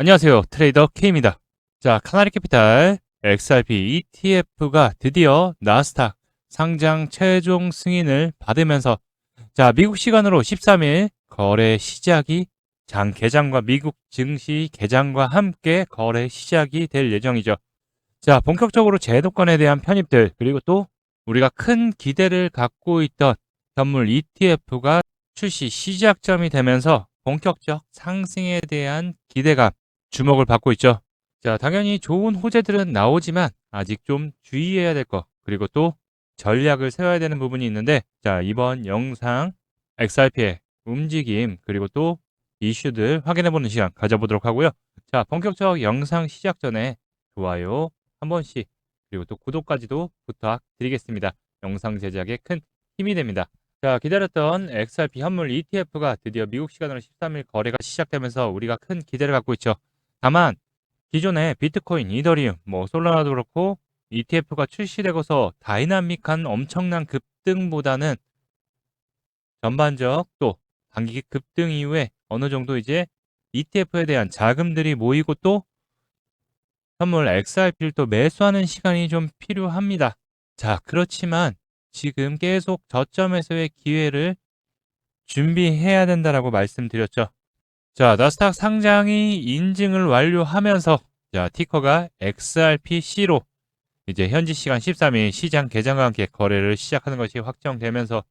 안녕하세요. 트레이더 K입니다. 자, 카나리캐피탈 XRP ETF가 드디어 나스닥 상장 최종 승인을 받으면서 자, 미국 시간으로 13일 거래 시작이 장 개장과 미국 증시 개장과 함께 거래 시작이 될 예정이죠. 자, 본격적으로 제도권에 대한 편입들 그리고 또 우리가 큰 기대를 갖고 있던 현물 ETF가 출시 시작점이 되면서 본격적 상승에 대한 기대감 주목을 받고 있죠. 자, 당연히 좋은 호재들은 나오지만 아직 좀 주의해야 될 것, 그리고 또 전략을 세워야 되는 부분이 있는데, 자, 이번 영상 XRP의 움직임, 그리고 또 이슈들 확인해보는 시간 가져보도록 하고요. 자, 본격적 영상 시작 전에 좋아요 한 번씩, 그리고 또 구독까지도 부탁드리겠습니다. 영상 제작에 큰 힘이 됩니다. 자, 기다렸던 XRP 현물 ETF가 드디어 미국 시간으로 13일 거래가 시작되면서 우리가 큰 기대를 갖고 있죠. 다만 기존에 비트코인, 이더리움, 솔라나도 그렇고 ETF가 출시되고서 다이나믹한 엄청난 급등보다는 전반적 또 단기 급등 이후에 어느 정도 이제 ETF에 대한 자금들이 모이고 또 현물 XRP를 또 매수하는 시간이 좀 필요합니다. 자, 그렇지만 지금 계속 저점에서의 기회를 준비해야 된다라고 말씀드렸죠. 자, 나스닥 상장이 인증을 완료하면서 자, 티커가 XRPC로 이제 현지 시간 13일 시장 개장과 함께 거래를 시작하는 것이 확정되면서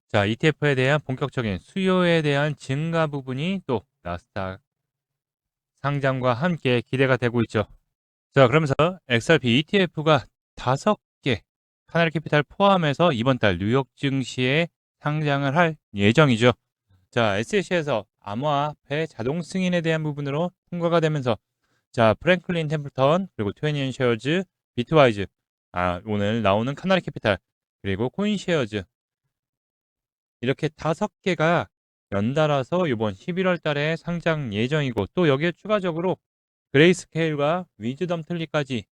자, ETF에 대한 본격적인 수요에 대한 증가 부분이 또 나스닥 상장과 함께 기대가 되고 있죠. 자, 그러면서 XRP ETF가 5개 카나리캐피탈 포함해서 이번 달 뉴욕 증시에 상장을 할 예정이죠. 자, SEC에서 암호화폐 자동 승인에 대한 부분으로 통과가 되면서 자, 프랭클린 템플턴, 그리고 트웨니언 쉐어즈, 비트와이즈, 오늘 나오는 카나리캐피탈, 그리고 코인쉐어즈 이렇게 5개가 연달아서 이번 11월 달에 상장 예정이고 또 여기에 추가적으로 그레이스케일과 위즈덤 틀리까지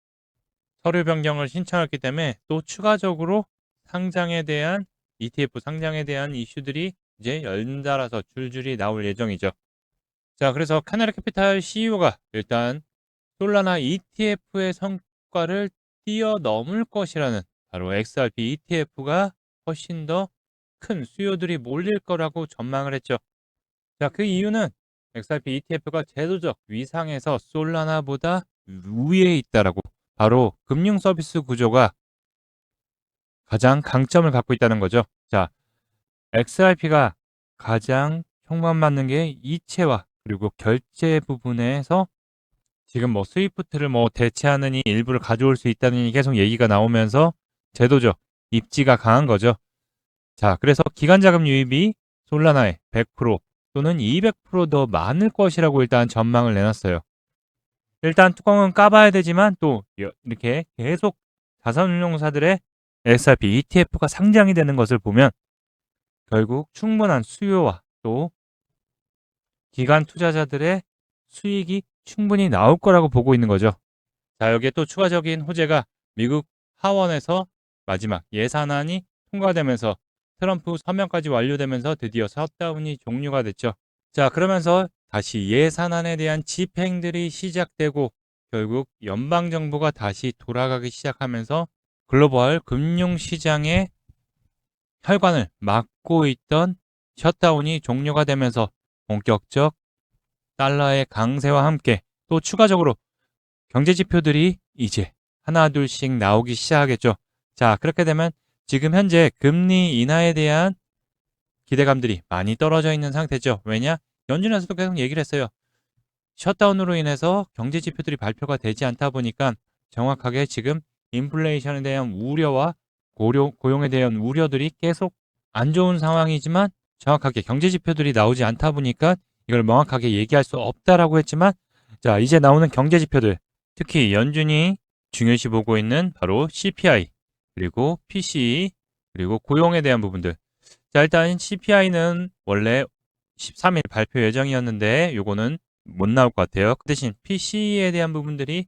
서류 변경을 신청했기 때문에 또 추가적으로 상장에 대한 ETF 상장에 대한 이슈들이 이제 연달아서 줄줄이 나올 예정이죠. 자, 그래서 카나리캐피탈 CEO가 일단 솔라나 ETF의 성과를 뛰어넘을 것이라는 바로 XRP ETF가 훨씬 더 큰 수요들이 몰릴 거라고 전망을 했죠. 자, 그 이유는 XRP ETF가 제도적 위상에서 솔라나보다 우위에 있다라고 바로 금융 서비스 구조가 가장 강점을 갖고 있다는 거죠. 자, XRP가 가장 촉망받는 게 이체화 그리고 결제 부분에서 지금 스위프트를 대체하느니 일부를 가져올 수 있다느니 계속 얘기가 나오면서 제도적 입지가 강한 거죠. 자, 그래서 기관 자금 유입이 솔라나의 100% 또는 200%더 많을 것이라고 일단 전망을 내놨어요. 일단 뚜껑은 까봐야 되지만 또 이렇게 계속 자산운용사들의 XRP ETF가 상장이 되는 것을 보면 결국 충분한 수요와 또 기관 투자자들의 수익이 충분히 나올 거라고 보고 있는 거죠. 자, 여기에 또 추가적인 호재가 미국 하원에서 마지막 예산안이 통과되면서 트럼프 서명까지 완료되면서 드디어 셧다운이 종료가 됐죠. 자, 그러면서 다시 예산안에 대한 집행들이 시작되고 결국 연방정부가 다시 돌아가기 시작하면서 글로벌 금융시장의 혈관을 막고 있던 셧다운이 종료가 되면서 본격적 달러의 강세와 함께 또 추가적으로 경제 지표들이 이제 하나 둘씩 나오기 시작하겠죠. 자, 그렇게 되면 지금 현재 금리 인하에 대한 기대감들이 많이 떨어져 있는 상태죠. 왜냐? 연준에서도 계속 얘기를 했어요. 셧다운으로 인해서 경제 지표들이 발표가 되지 않다 보니까 정확하게 지금 인플레이션에 대한 우려와 고용에 대한 우려들이 계속 안 좋은 상황이지만 정확하게 경제 지표들이 나오지 않다 보니까 이걸 명확하게 얘기할 수 없다라고 했지만 자, 이제 나오는 경제 지표들 특히 연준이 중요시 보고 있는 바로 CPI 그리고 PCE 그리고 고용에 대한 부분들. 자, 일단 CPI는 원래 13일 발표 예정이었는데 요거는 못 나올 것 같아요. 그 대신 PC에 대한 부분들이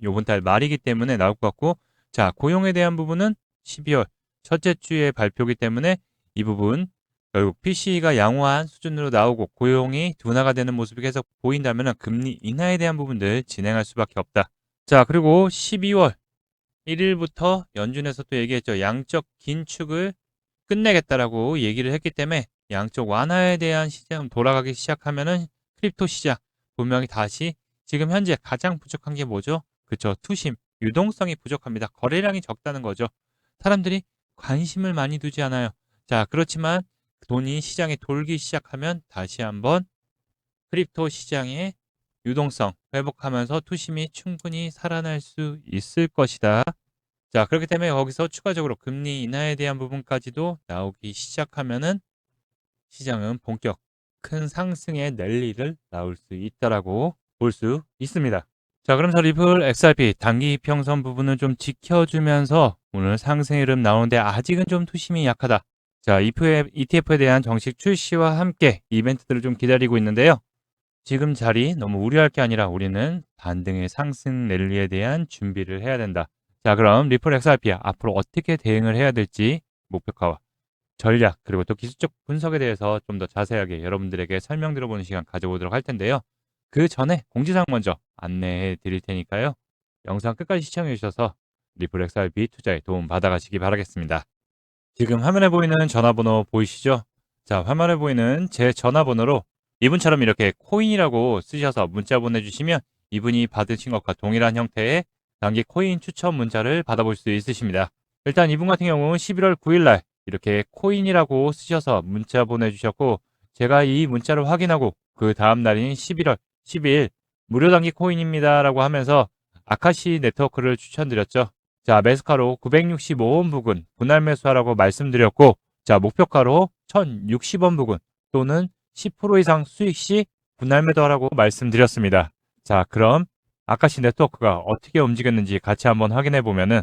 요번 달 말이기 때문에 나올 것 같고 자, 고용에 대한 부분은 12월 첫째 주에 발표기 때문에 이 부분 결국 PC가 양호한 수준으로 나오고 고용이 둔화가 되는 모습이 계속 보인다면 금리 인하에 대한 부분들 진행할 수밖에 없다. 자, 그리고 12월 1일부터 연준에서 또 얘기했죠. 양적 긴축을 끝내겠다라고 얘기를 했기 때문에 양적 완화에 대한 시장 돌아가기 시작하면은 크립토 시장 분명히 다시 지금 현재 가장 부족한 게 뭐죠? 그쵸. 투심, 유동성이 부족합니다. 거래량이 적다는 거죠. 사람들이 관심을 많이 두지 않아요. 자, 그렇지만 돈이 시장에 돌기 시작하면 다시 한번 크립토 시장의 유동성 회복하면서 투심이 충분히 살아날 수 있을 것이다. 자, 그렇기 때문에 거기서 추가적으로 금리 인하에 대한 부분까지도 나오기 시작하면은 시장은 본격 큰 상승의 랠리를 나올 수 있다라고 볼 수 있습니다. 자, 그럼 리플 XRP 단기 이평선 부분을 좀 지켜주면서 오늘 상승 흐름 나오는데 아직은 좀 투심이 약하다. 자, ETF에 대한 정식 출시와 함께 이벤트들을 좀 기다리고 있는데요. 지금 자리 너무 우려할 게 아니라 우리는 반등의 상승 랠리에 대한 준비를 해야 된다. 자, 그럼 리플 XRP 앞으로 어떻게 대응을 해야 될지 목표가와 전략 그리고 또 기술적 분석에 대해서 좀 더 자세하게 여러분들에게 설명 들어보는 시간 가져보도록 할 텐데요. 그 전에 공지사항 먼저 안내해 드릴 테니까요. 영상 끝까지 시청해 주셔서 리플 XRP 투자에 도움 받아가시기 바라겠습니다. 지금 화면에 보이는 전화번호 보이시죠? 자, 화면에 보이는 제 전화번호로 이분처럼 이렇게 코인이라고 쓰셔서 문자 보내주시면 이분이 받으신 것과 동일한 형태의 단기 코인 추천 문자를 받아볼 수 있으십니다. 일단 이분 같은 경우는 11월 9일 날 이렇게 코인이라고 쓰셔서 문자 보내주셨고 제가 이 문자를 확인하고 그 다음 날인 11월 12일 무료 단기 코인입니다 라고 하면서 아카시 네트워크를 추천드렸죠. 자, 매수가로 965원 부근 분할 매수하라고 말씀드렸고, 자, 목표가로 1060원 부근 또는 10% 이상 수익 시 분할 매도하라고 말씀드렸습니다. 자, 그럼 아카시 네트워크가 어떻게 움직였는지 같이 한번 확인해 보면은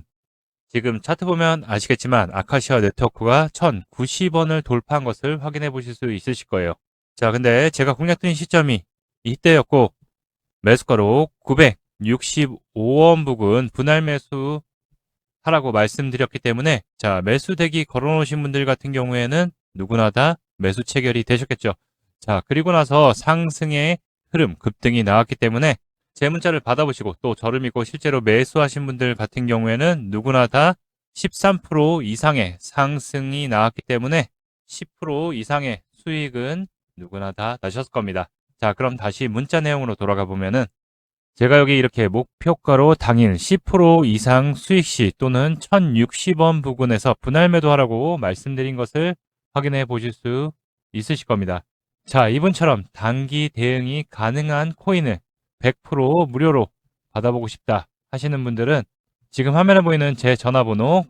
지금 차트 보면 아시겠지만 아카시아 네트워크가 1090원을 돌파한 것을 확인해 보실 수 있으실 거예요. 자, 근데 제가 공략드린 시점이 이때였고 매수가로 965원 부근 분할 매수 하라고 말씀드렸기 때문에 자, 매수 대기 걸어놓으신 분들 같은 경우에는 누구나 다 매수 체결이 되셨겠죠. 자, 그리고 나서 상승의 흐름 급등이 나왔기 때문에 제 문자를 받아보시고 또 저를 믿고 실제로 매수하신 분들 같은 경우에는 누구나 다 13% 이상의 상승이 나왔기 때문에 10% 이상의 수익은 누구나 다 나셨을 겁니다. 자, 그럼 다시 문자 내용으로 돌아가 보면은 제가 여기 이렇게 목표가로 당일 10% 이상 수익 시 또는 1060원 부근에서 분할 매도하라고 말씀드린 것을 확인해 보실 수 있으실 겁니다. 자, 이분처럼 단기 대응이 가능한 코인을 100% 무료로 받아보고 싶다 하시는 분들은 지금 화면에 보이는 제 전화번호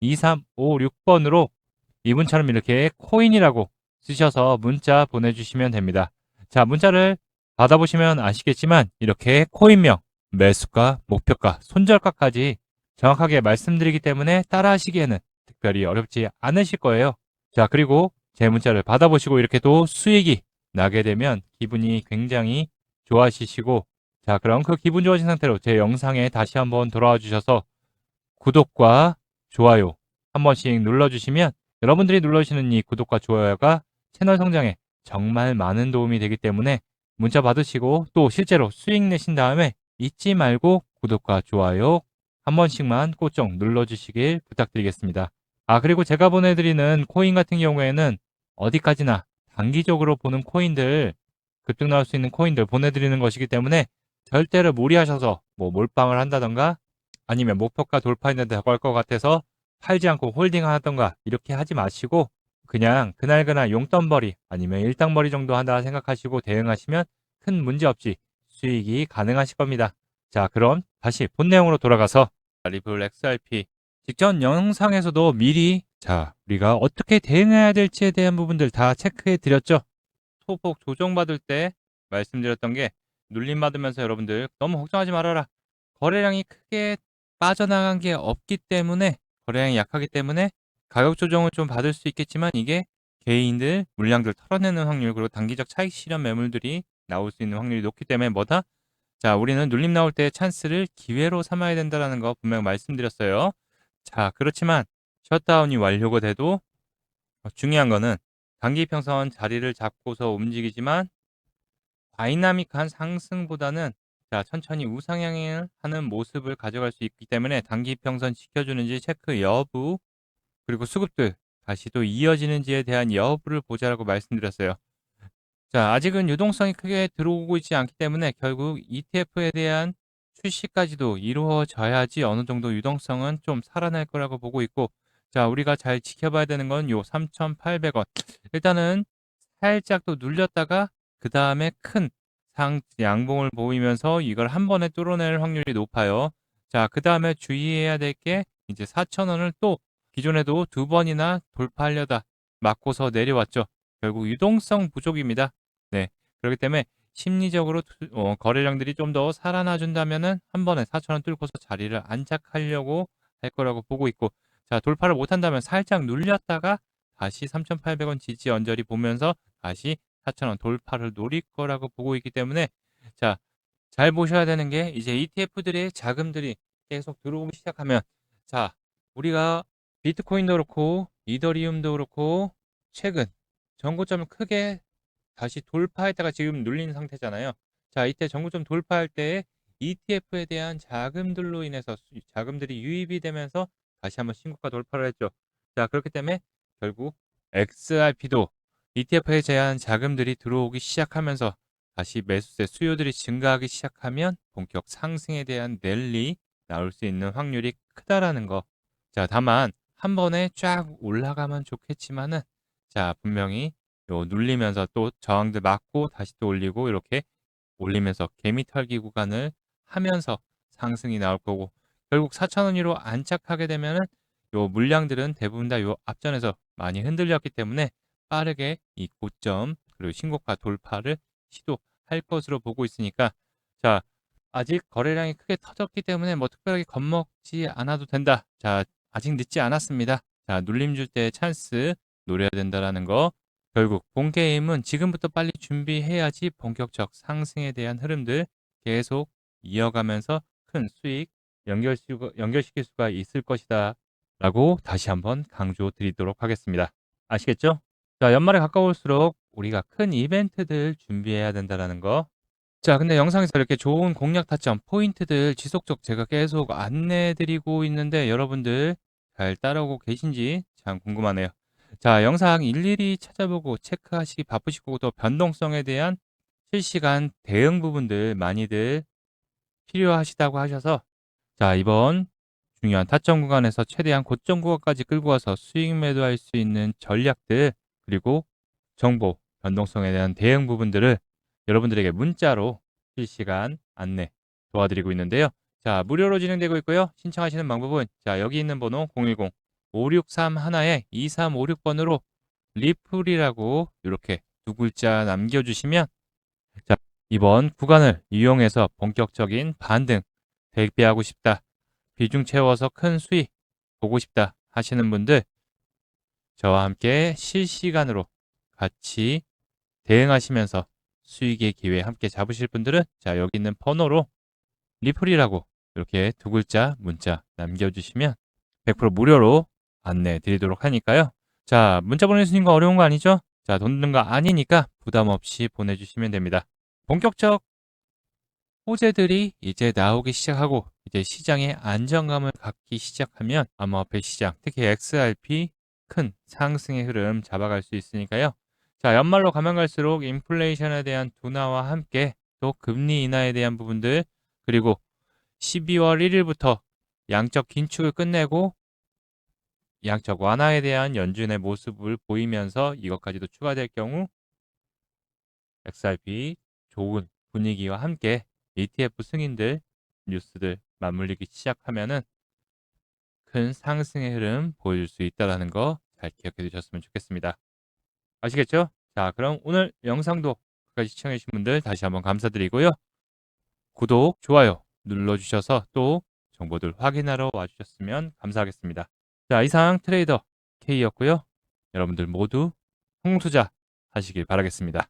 010-5631-2356번으로 이분처럼 이렇게 코인이라고 쓰셔서 문자 보내주시면 됩니다. 자, 문자를 받아보시면 아시겠지만 이렇게 코인명, 매수가, 목표가, 손절가까지 정확하게 말씀드리기 때문에 따라하시기에는 특별히 어렵지 않으실 거예요. 자, 그리고 제 문자를 받아보시고 이렇게 또 수익이 나게 되면 기분이 굉장히 좋아지시고 자, 그럼 그 기분 좋아진 상태로 제 영상에 다시 한번 돌아와 주셔서 구독과 좋아요 한 번씩 눌러주시면 여러분들이 눌러주시는 이 구독과 좋아요가 채널 성장에 정말 많은 도움이 되기 때문에 문자 받으시고 또 실제로 수익 내신 다음에 잊지 말고 구독과 좋아요 한 번씩만 꼭 눌러주시길 부탁드리겠습니다. 아, 그리고 제가 보내드리는 코인 같은 경우에는 어디까지나 단기적으로 보는 코인들, 급등 나올 수 있는 코인들 보내드리는 것이기 때문에 절대로 무리하셔서 뭐 몰빵을 한다던가 아니면 목표가 돌파했는데 더 갈 것 같아서 팔지 않고 홀딩하던가 이렇게 하지 마시고 그냥 그날그날 용돈벌이 아니면 일당벌이 정도 한다 생각하시고 대응하시면 큰 문제 없이 수익이 가능하실 겁니다. 자, 그럼 다시 본 내용으로 돌아가서 리플 XRP 직전 영상에서도 미리 자, 우리가 어떻게 대응해야 될지에 대한 부분들 다 체크해 드렸죠. 소폭 조정받을 때 말씀드렸던 게 눌림 받으면서 여러분들 너무 걱정하지 말아라. 거래량이 크게 빠져나간 게 없기 때문에 거래량이 약하기 때문에 가격 조정을 좀 받을 수 있겠지만 이게 개인들 물량들 털어내는 확률 그리고 단기적 차익 실현 매물들이 나올 수 있는 확률이 높기 때문에 뭐다? 자, 우리는 눌림 나올 때 찬스를 기회로 삼아야 된다는 거 분명 말씀드렸어요. 자, 그렇지만 셧다운이 완료가 돼도 중요한 거는 단기 이평선 자리를 잡고서 움직이지만 다이나믹한 상승보다는 천천히 우상향을 하는 모습을 가져갈 수 있기 때문에 단기 이평선 지켜주는지 체크 여부, 그리고 수급들 다시 또 이어지는지에 대한 여부를 보자라고 말씀드렸어요. 자, 아직은 유동성이 크게 들어오고 있지 않기 때문에 결국 ETF에 대한 출시까지도 이루어져야지 어느 정도 유동성은 좀 살아날 거라고 보고 있고, 자, 우리가 잘 지켜봐야 되는 건 요 3,800원. 일단은 살짝 또 눌렸다가 그 다음에 큰 양봉을 보이면서 이걸 한 번에 뚫어낼 확률이 높아요. 자, 그 다음에 주의해야 될 게 이제 4,000원을 또 기존에도 두 번이나 돌파하려다 맞고서 내려왔죠. 결국 유동성 부족입니다. 네. 그렇기 때문에 심리적으로 거래량들이 좀 더 살아나 준다면은 한 번에 4,000원 뚫고서 자리를 안착하려고 할 거라고 보고 있고, 자, 돌파를 못 한다면 살짝 눌렸다가 다시 3,800원 지지 언저리 보면서 다시 4,000원 돌파를 노릴 거라고 보고 있기 때문에, 자, 잘 보셔야 되는 게 이제 ETF들의 자금들이 계속 들어오기 시작하면, 자, 우리가 비트코인도 그렇고 이더리움도 그렇고 최근 전고점을 크게 다시 돌파했다가 지금 눌린 상태잖아요. 자, 이때 전고점 돌파할 때 ETF에 대한 자금들로 인해서 자금들이 유입이 되면서 다시 한번 신고가 돌파를 했죠. 자, 그렇기 때문에 결국 XRP도 ETF에 대한 자금들이 들어오기 시작하면서 다시 매수세 수요들이 증가하기 시작하면 본격 상승에 대한 랠리 나올 수 있는 확률이 크다라는 거. 자, 다만 한 번에 쫙 올라가면 좋겠지만은, 자, 분명히 요 눌리면서 또 저항들 맞고 다시 또 올리고 이렇게 올리면서 개미털기 구간을 하면서 상승이 나올 거고, 결국 4,000원 위로 안착하게 되면은 요 물량들은 대부분 다 요 앞전에서 많이 흔들렸기 때문에 빠르게 이 고점 그리고 신고가 돌파를 시도할 것으로 보고 있으니까, 자, 아직 거래량이 크게 터졌기 때문에 뭐 특별하게 겁먹지 않아도 된다. 자, 아직 늦지 않았습니다. 자, 눌림 줄 때 찬스 노려야 된다라는 거. 결국 본 게임은 지금부터 빨리 준비해야지 본격적 상승에 대한 흐름들 계속 이어가면서 큰 수익 연결시킬 수가 있을 것이다 라고 다시 한번 강조 드리도록 하겠습니다. 아시겠죠? 자, 연말에 가까울수록 우리가 큰 이벤트들 준비해야 된다는 거. 자, 근데 영상에서 이렇게 좋은 공략 타점 포인트들 지속적 제가 계속 안내해 드리고 있는데 여러분들 잘 따라오고 계신지 참 궁금하네요. 자, 영상 일일이 찾아보고 체크하시기 바쁘시고 또 변동성에 대한 실시간 대응 부분들 많이들 필요하시다고 하셔서, 자, 이번 중요한 타점 구간에서 최대한 고점 구간까지 끌고 와서 수익 매도할 수 있는 전략들, 그리고 정보, 변동성에 대한 대응 부분들을 여러분들에게 문자로 실시간 안내 도와드리고 있는데요. 자, 무료로 진행되고 있고요. 신청하시는 방법은 자, 여기 있는 번호 010-5631-2356번으로 리플이라고 이렇게 두 글자 남겨주시면, 자, 이번 구간을 이용해서 본격적인 반등 대비하고 싶다, 비중 채워서 큰 수익 보고 싶다 하시는 분들, 저와 함께 실시간으로 같이 대응하시면서 수익의 기회 함께 잡으실 분들은 자, 여기 있는 번호로 리플이라고 이렇게 두 글자 문자 남겨주시면 100% 무료로 안내 드리도록 하니까요. 자, 문자 보내주시는 거 어려운 거 아니죠? 자, 돈 드는 거 아니니까 부담 없이 보내주시면 됩니다. 본격적 호재들이 이제 나오기 시작하고 이제 시장에 안정감을 갖기 시작하면 암호화폐 시장, 특히 XRP 큰 상승의 흐름 잡아갈 수 있으니까요. 자, 연말로 가면 갈수록 인플레이션에 대한 둔화와 함께 또 금리 인하에 대한 부분들, 그리고 12월 1일부터 양적 긴축을 끝내고 양적 완화에 대한 연준의 모습을 보이면서 이것까지도 추가될 경우 XRP 좋은 분위기와 함께 ETF 승인들 뉴스들 맞물리기 시작하면은 큰 상승의 흐름 보여줄 수 있다는 거 잘 기억해 두셨으면 좋겠습니다. 아시겠죠? 자, 그럼 오늘 영상도 끝까지 시청해 주신 분들 다시 한번 감사드리고요. 구독, 좋아요 눌러주셔서 또 정보들 확인하러 와주셨으면 감사하겠습니다. 자, 이상 트레이더 K였고요. 여러분들 모두 성투자 하시길 바라겠습니다.